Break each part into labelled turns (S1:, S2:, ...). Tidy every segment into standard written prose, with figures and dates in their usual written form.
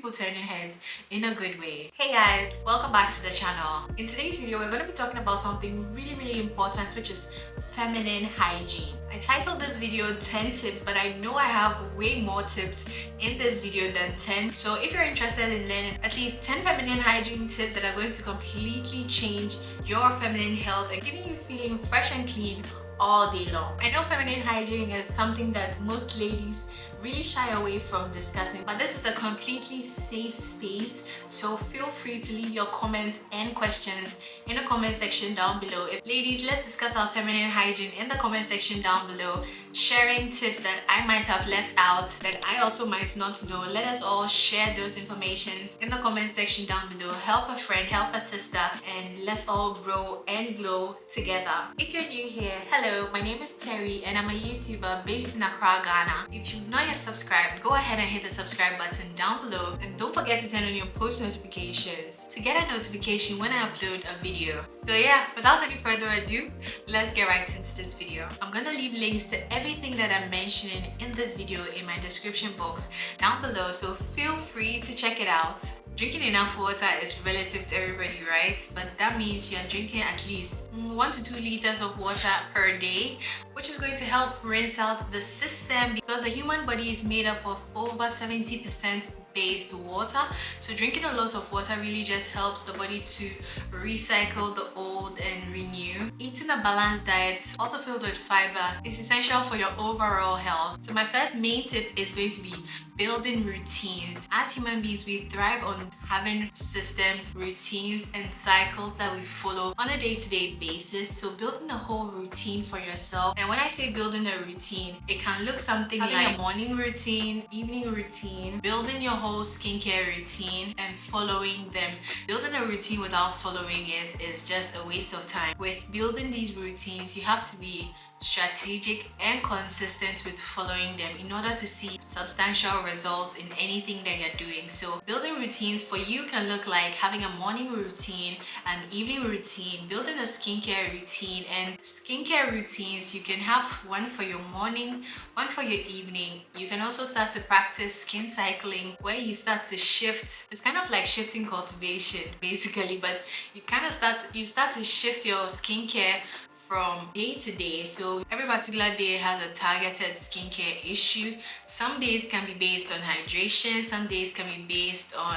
S1: people turning heads in a good way. Hey guys, welcome back to the channel. In today's video, we're going to be talking about something really important, which is feminine hygiene. I titled this video 10 tips, but I know I have way more tips in this video than 10. So if you're interested in learning at least 10 feminine hygiene tips that are going to completely change your feminine health and giving you feeling fresh and clean all day long. I know feminine hygiene is something that most ladies really shy away from discussing, but this is a completely safe space, so feel free to leave your comments and questions in the comment section down below. Ladies, let's discuss our feminine hygiene in the comment section down below, sharing tips that I might have left out that I also might not know. Let us all share those informations in the comment section down below. Help a friend, help a sister, and let's all grow and glow together. If you're new here, hello, my name is Terry and I'm a YouTuber based in Accra, Ghana. If you've not yet subscribed, go ahead and hit the subscribe button down below, and don't forget to turn on your post notifications to get a notification when I upload a video. So yeah, without any further ado, let's get right into this video. I'm gonna leave links to everything that I'm mentioning in this video in my description box down below, so feel free to check it out. Drinking enough water is relative to everybody, right? But that means you're drinking at least 1 to 2 liters of water per day, which is going to help rinse out the system, because the human body is made up of over 70% based water. So drinking a lot of water really just helps the body to recycle the old and renew. Eating a balanced diet, also filled with fiber, is essential for your overall health. So my first main tip is going to be building routines. As human beings, we thrive on having systems, routines, and cycles that we follow on a day-to-day basis. So building a whole routine for yourself. And when I say building a routine, it can look something like a morning routine, evening routine, building your whole skincare routine and following them. Building a routine without following it is just a waste of time. With building these routines, you have to be strategic and consistent with following them in order to see substantial results in anything that you're doing. So building routines for you can look like having a morning routine, an evening routine, building a skincare routine. And skincare routines, you can have one for your morning, one for your evening. You can also start to practice skin cycling, where you start to shift. It's kind of like shifting cultivation basically, but you start to shift your skincare from day to day. So every particular day has a targeted skincare issue. Some days can be based on hydration, some days can be based on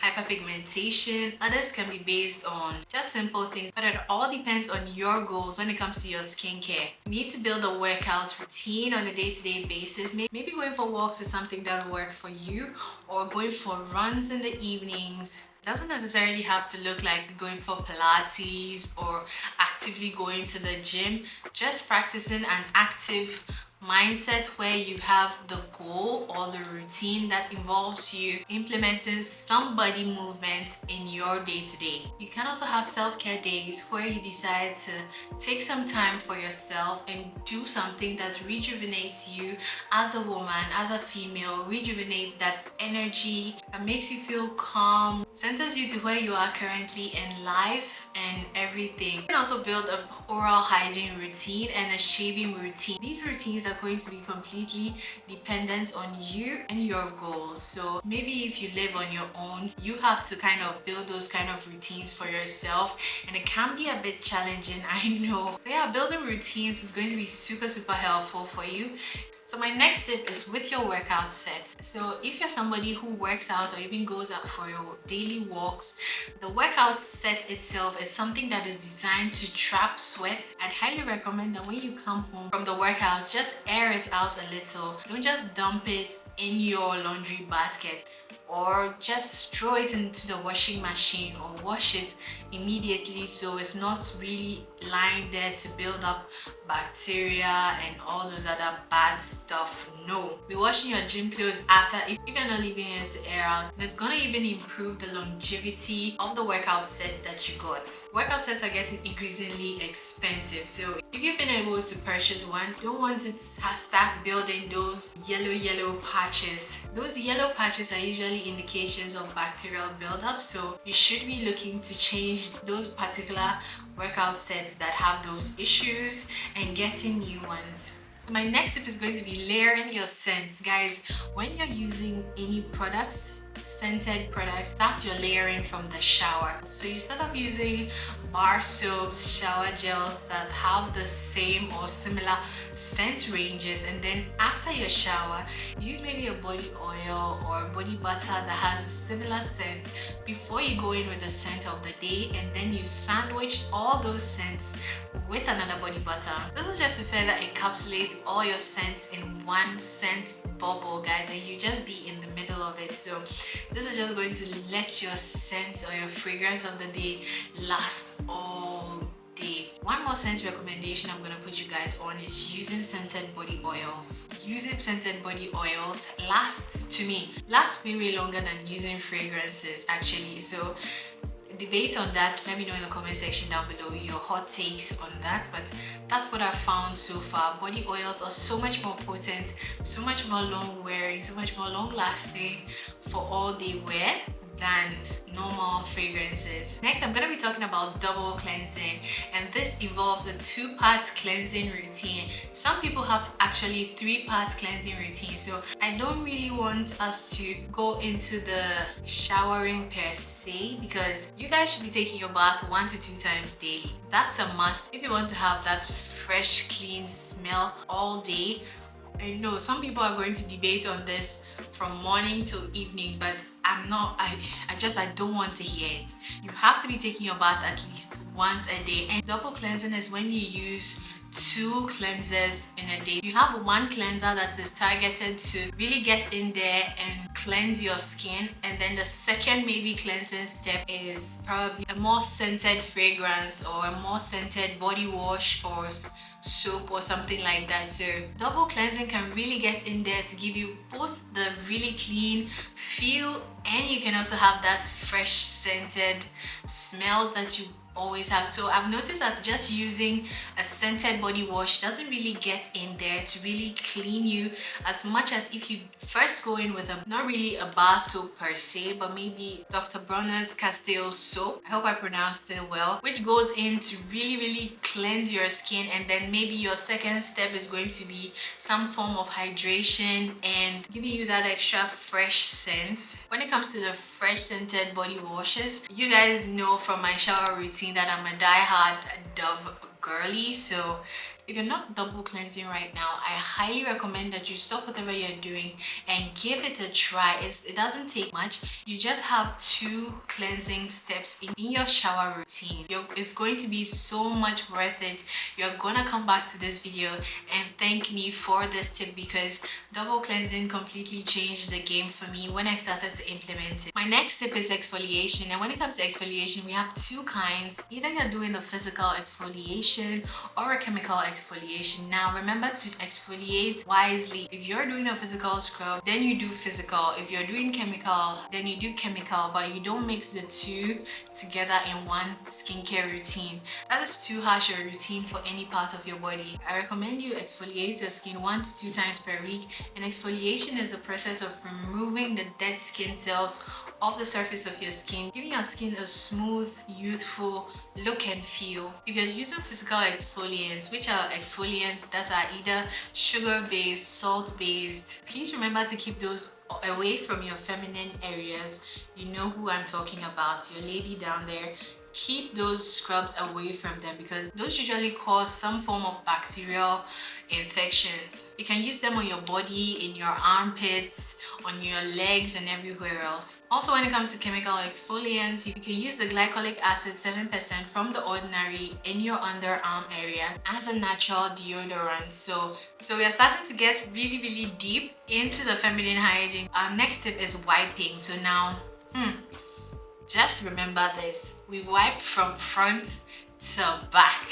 S1: hyperpigmentation, others can be based on just simple things, but it all depends on your goals when it comes to your skincare. You need to build a workout routine on a day-to-day basis. Maybe going for walks is something that will work for you, or going for runs in the evenings. Doesn't necessarily have to look like going for Pilates or actively going to the gym. Just practicing an active mindset where you have the goal or the routine that involves you implementing some body movement in your day-to-day. You can also have self-care days where you decide to take some time for yourself and do something that rejuvenates you as a woman, as a female, rejuvenates that energy, that makes you feel calm, centers you to where you are currently in life and everything. You can also build an oral hygiene routine and a shaving routine. These routines are going to be completely dependent on you and your goals. So maybe if you live on your own, you have to kind of build those kind of routines for yourself, and it can be a bit challenging, I know. So yeah, building routines is going to be super helpful for you. So my next tip is with your workout sets. So if you're somebody who works out or even goes out for your daily walks, the workout set itself is something that is designed to trap sweat. I'd highly recommend that when you come home from the workout, just air it out a little. Don't just dump it in your laundry basket, or just throw it into the washing machine or wash it immediately, so it's not really lying there to build up bacteria and all those other bad stuff. No, be washing your gym clothes after if you're not leaving it to air out, and it's gonna even improve the longevity of the workout sets that you got. Workout sets are getting increasingly expensive, so if you've been able to purchase one, don't want it to start building those yellow patches. Those yellow patches are usually indications of bacterial buildup, so you should be looking to change those particular workout sets that have those issues and getting new ones. My next tip is going to be layering your scents. Guys, when you're using any products, scented products, start your layering from the shower. So you start off using bar soaps, shower gels that have the same or similar scent ranges, and then after your shower use maybe a body oil or body butter that has a similar scent before you go in with the scent of the day, and then you sandwich all those scents with another body butter. This is just to further encapsulate all your scents in one scent bubble, guys, and you just be in the middle of it. So this is just going to let your scent or your fragrance of the day last all day. One more scent recommendation I'm going to put you guys on is using scented body oils. Using scented body oils lasts way longer than using fragrances actually. So debate on that. Let me know in the comment section down below your hot takes on that, but that's what I've found so far. Body oils are so much more potent, so much more long wearing, so much more long lasting for all day wear than normal fragrances. Next, I'm going to be talking about double cleansing, and this involves a 2-part cleansing routine. Some people have actually 3-part cleansing routine, so I don't really want us to go into the showering per se, because you guys should be taking your bath 1 to 2 times daily. That's a must if you want to have that fresh, clean smell all day. I know some people are going to debate on this from morning till evening, but I don't want to hear it. You have to be taking your bath at least once a day. And double cleansing is when you use 2 cleansers in a day. You have one cleanser that is targeted to really get in there and cleanse your skin, and then the second maybe cleansing step is probably a more scented fragrance or a more scented body wash or soap or something like that. So double cleansing can really get in there to give you both the really clean feel, and you can also have that fresh scented smells that you always have. So I've noticed that just using a scented body wash doesn't really get in there to really clean you as much as if you first go in with not really a bar soap per se, but maybe Dr. Bronner's Castile soap, I hope I pronounced it well, which goes in to really cleanse your skin, and then maybe your second step is going to be some form of hydration and giving you that extra fresh scent. When it comes to the fresh scented body washes, you guys know from my shower routine that I'm a die-hard Dove girly, so if you're not double cleansing right now, I highly recommend that you stop whatever you're doing and give it a try. It doesn't take much. You just have 2 cleansing steps in your shower routine. It's going to be so much worth it. You're gonna come back to this video and thank me for this tip, because double cleansing completely changed the game for me when I started to implement it. My next tip is exfoliation, and when it comes to exfoliation, we have 2 kinds. Either you're doing a physical exfoliation or a chemical exfoliation. Now remember to exfoliate wisely. If you're doing a physical scrub, then you do physical. If you're doing chemical, then you do chemical, but you don't mix the 2 together in one skincare routine. That is too harsh a routine for any part of your body. I recommend you exfoliate your skin 1 to 2 times per week, and exfoliation is the process of removing the dead skin cells off the surface of your skin, giving your skin a smooth, youthful look and feel. If you're using physical exfoliants, which are exfoliants that are either sugar-based, salt-based, please remember to keep those away from your feminine areas. You know who I'm talking about, your lady down there. Keep those scrubs away from them, because those usually cause some form of bacterial infections. You can use them on your body, in your armpits, on your legs, and everywhere else. Also, when it comes to chemical exfoliants, you can use the glycolic acid 7% from The Ordinary in your underarm area as a natural deodorant. So we are starting to get really deep into the feminine hygiene. Our next tip is wiping. So now, just remember this: we wipe from front to back,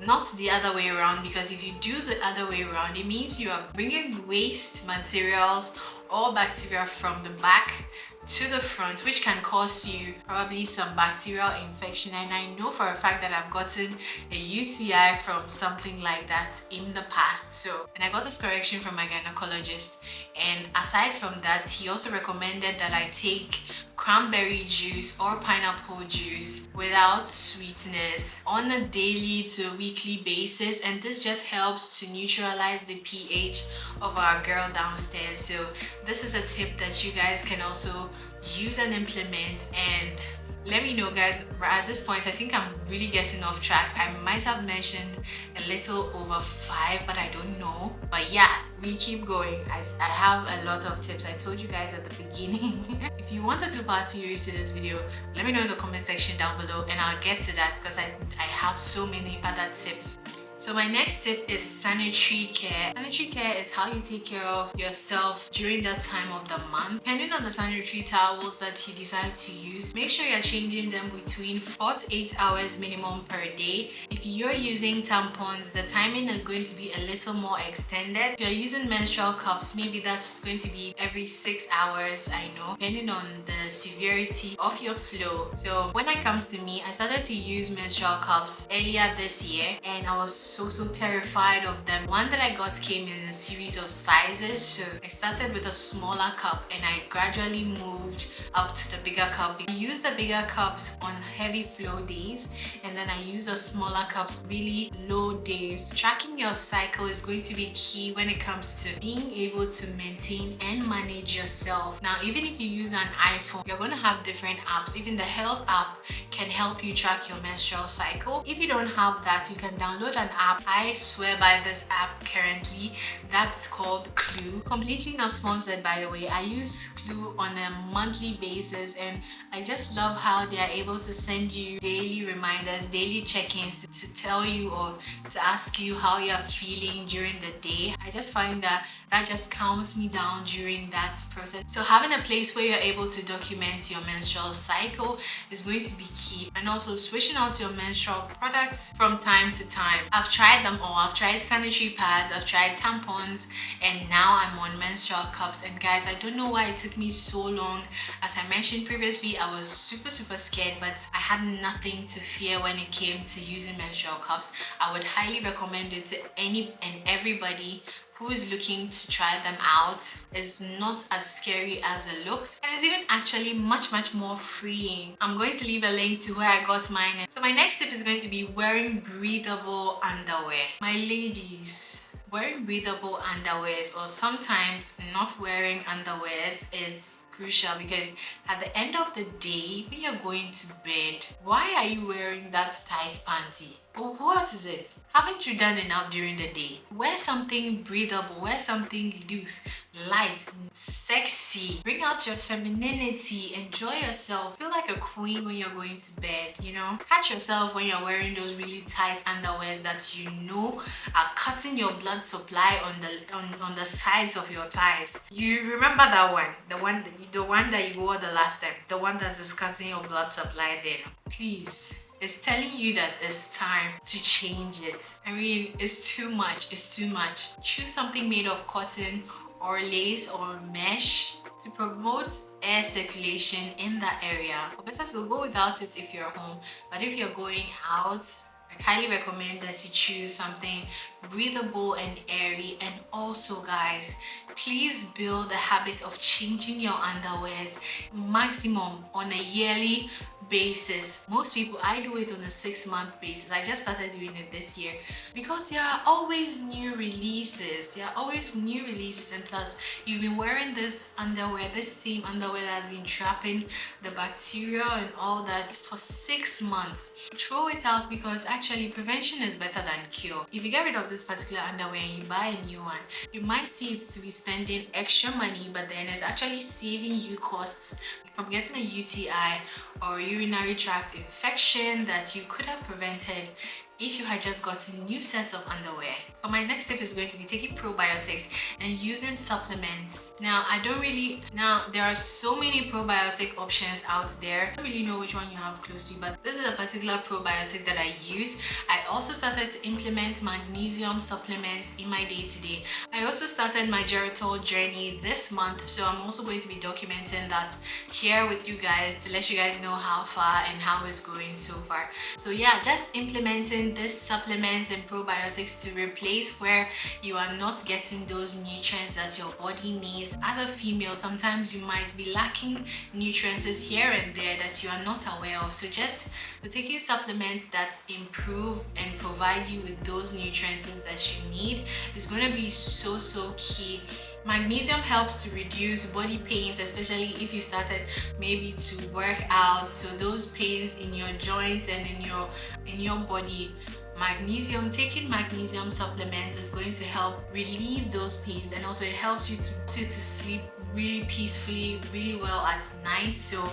S1: not the other way around, because if you do the other way around, it means you are bringing waste materials or bacteria from the back to the front, which can cause you probably some bacterial infection. And I know for a fact that I've gotten a UTI from something like that in the past. So, and I got this correction from my gynecologist, and aside from that, he also recommended that I take cranberry juice or pineapple juice without sweetness on a daily to weekly basis, and this just helps to neutralize the pH of our girl downstairs. So this is a tip that you guys can also use and implement. And let me know, guys. At this point, I think I'm really getting off track. I might have mentioned a little over 5, but I don't know. But yeah, we keep going. I have a lot of tips. I told you guys at the beginning. If you want a two-part series to this video, let me know in the comment section down below, and I'll get to that because I have so many other tips. So my next tip is sanitary care. Sanitary care is how you take care of yourself during that time of the month. Depending on the sanitary towels that you decide to use, make sure you're changing them between 4 to 8 hours minimum per day. If you're using tampons, the timing is going to be a little more extended. If you're using menstrual cups, maybe that's going to be every 6 hours, I know, depending on the severity of your flow. So when it comes to me, I started to use menstrual cups earlier this year, and I was so terrified of them. One that I got came in a series of sizes, so I started with a smaller cup and I gradually moved up to the bigger cup. I use the bigger cups on heavy flow days, and then I use the smaller cups really low days. Tracking your cycle is going to be key when it comes to being able to maintain and manage yourself. Now, even if you use an iPhone, you're going to have different apps. Even the health app can help you track your menstrual cycle. If you don't have that, you can download an app. I swear by this app currently, that's called Clue. Completely not sponsored, by the way. I use Clue on a monthly basis, and I just love how they are able to send you daily reminders, daily check-ins to tell you or to ask you how you're feeling during the day. I just find that just calms me down during that process. So having a place where you're able to document your menstrual cycle is going to be key, and also switching out your menstrual products from time to time. I've tried them all. I've tried sanitary pads, I've tried tampons, and now I'm on menstrual cups. And guys, I don't know why it took me so long. As I mentioned previously, I was super scared, but I had nothing to fear when it came to using menstrual cups. I would highly recommend it to any and everybody who is looking to try them out. It's not as scary as it looks, and it's even actually much more freeing. I'm going to leave a link to where I got mine. So my next tip is going to be wearing breathable underwear. My ladies, wearing breathable underwears, or sometimes not wearing underwears, is crucial, because at the end of the day, when you're going to bed, why are you wearing that tight panty? Or what is it? Haven't you done enough during the day? Wear something breathable, wear something loose, light, sexy. Bring out your femininity, enjoy yourself. Feel like a queen when you're going to bed, you know? Catch yourself when you're wearing those really tight underwears that you know are cutting your blood supply on the sides of your thighs. You remember that one? The one that you wore the last time, the one that is cutting your blood supply there. Please, it's telling you that it's time to change it. I mean, it's too much. It's too much. Choose something made of cotton or lace or mesh to promote air circulation in that area. Or better still, go without it if you're home. But if you're going out, I highly recommend that you choose something breathable and airy. And also, guys, please build the habit of changing your underwears maximum on a yearly basis. Most people, I do it on a 6-month basis. I just started doing it this year because there are always new releases. And plus, you've been wearing this underwear, this same underwear that has been trapping the bacteria and all that for 6 months. Throw it out, because actually prevention is better than cure. If you get rid of this particular underwear and you buy a new one, you might see it to be spending extra money, but then it's actually saving you costs from getting a UTI or urinary tract infection that you could have prevented if you had just gotten new sets of underwear. But my next step is going to be taking probiotics and using supplements. Now, there are so many probiotic options out there. I don't really know which one you have close to you, but this is a particular probiotic that I use. I also started to implement magnesium supplements in my day-to-day. I also started my geritol journey this month, so I'm also going to be documenting that here with you guys to let you guys know how far and how it's going so far. So yeah, just implementing using these supplements and probiotics to replace where you are not getting those nutrients that your body needs. As a female, sometimes you might be lacking nutrients here and there that you are not aware of. So just taking supplements that improve and provide you with those nutrients that you need is going to be so key. Magnesium helps to reduce body pains, especially if you started maybe to work out. So those pains in your joints and in your body, taking magnesium supplements is going to help relieve those pains, and also it helps you to sleep really peacefully, really well at night. So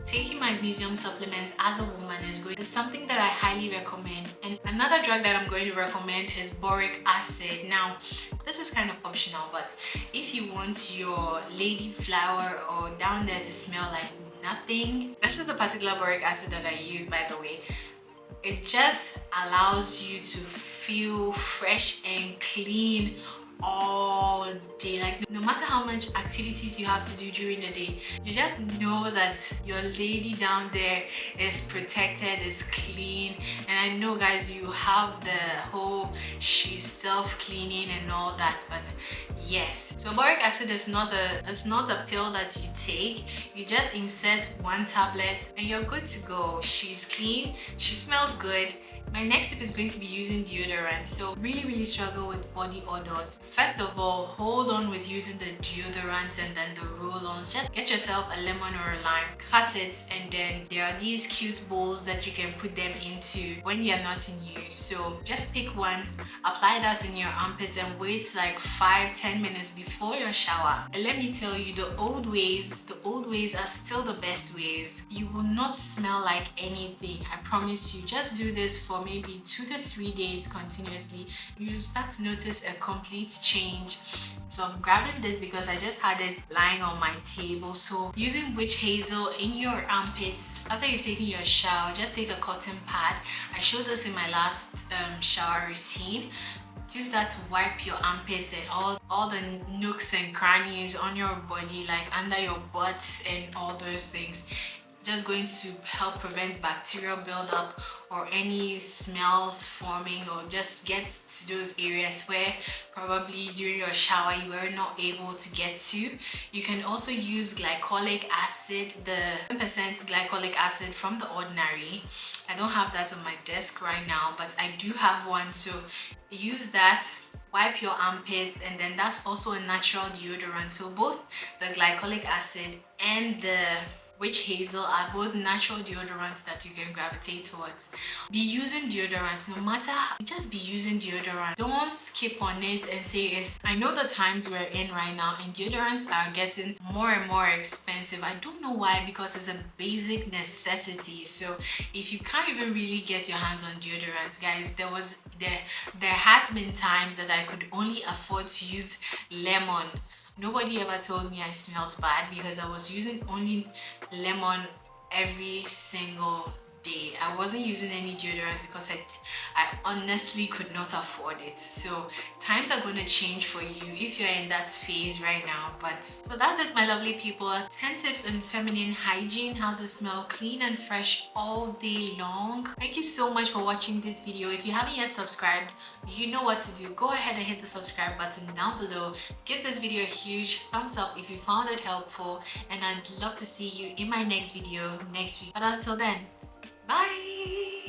S1: taking magnesium supplements as a woman is something that I highly recommend. And another drug that I'm going to recommend is boric acid. Now, this is kind of optional, but if you want your lady flower or down there to smell like nothing, this is the particular boric acid that I use, by the way. It just allows you to feel fresh and clean all day. Like, no matter how much activities you have to do during the day, you just know that your lady down there is protected, is clean. And I know, guys, you have the whole she's self-cleaning and all that, but yes. So boric acid is not a pill that you take. You just insert one tablet and you're good to go. She's clean, she smells good. My next tip is going to be using deodorant. So really struggle with body odors. First of all, hold on with using the deodorant and then the roll-ons. Just get yourself a lemon or a lime, cut it, and then there are these cute bowls that you can put them into when you're not in use. So just pick one, apply that in your armpits, and wait like 5-10 minutes before your shower. And let me tell you, the old ways are still the best ways. You will not smell like anything, I promise you. Just do this for maybe 2 to 3 days continuously. You'll start to notice a complete change. So I'm grabbing this because I just had it lying on my table. So using witch hazel in your armpits after you've taken your shower, just take a cotton pad. I showed this in my last shower routine. Use that to wipe your armpits and all the nooks and crannies on your body, like under your butt and all those things. Just going to help prevent bacterial buildup or any smells forming, or just get to those areas where probably during your shower you were not able to get to. You can also use glycolic acid, the 10% glycolic acid from The Ordinary. I don't have that on my desk right now, but I do have one. So use that, wipe your armpits, and then that's also a natural deodorant. So both the glycolic acid and the witch hazel are both natural deodorants that you can gravitate towards. Be using deodorants, no matter, just be using deodorant. Don't skip on it and say it's. I know the times we're in right now and deodorants are getting more and more expensive. I don't know why, because it's a basic necessity. So if you can't even really get your hands on deodorant, guys, there has been times that I could only afford to use lemon. Nobody ever told me I smelled bad because I was using only lemon every single day. I wasn't using any deodorant because I honestly could not afford it. So times are going to change for you if you're in that phase right now. But so that's it, my lovely people. 10 tips on feminine hygiene, how to smell clean and fresh all day long. Thank you so much for watching this video. If you haven't yet subscribed, you know what to do. Go ahead and hit the subscribe button down below. Give this video a huge thumbs up if you found it helpful, and I'd love to see you in my next video next week. But until then, bye!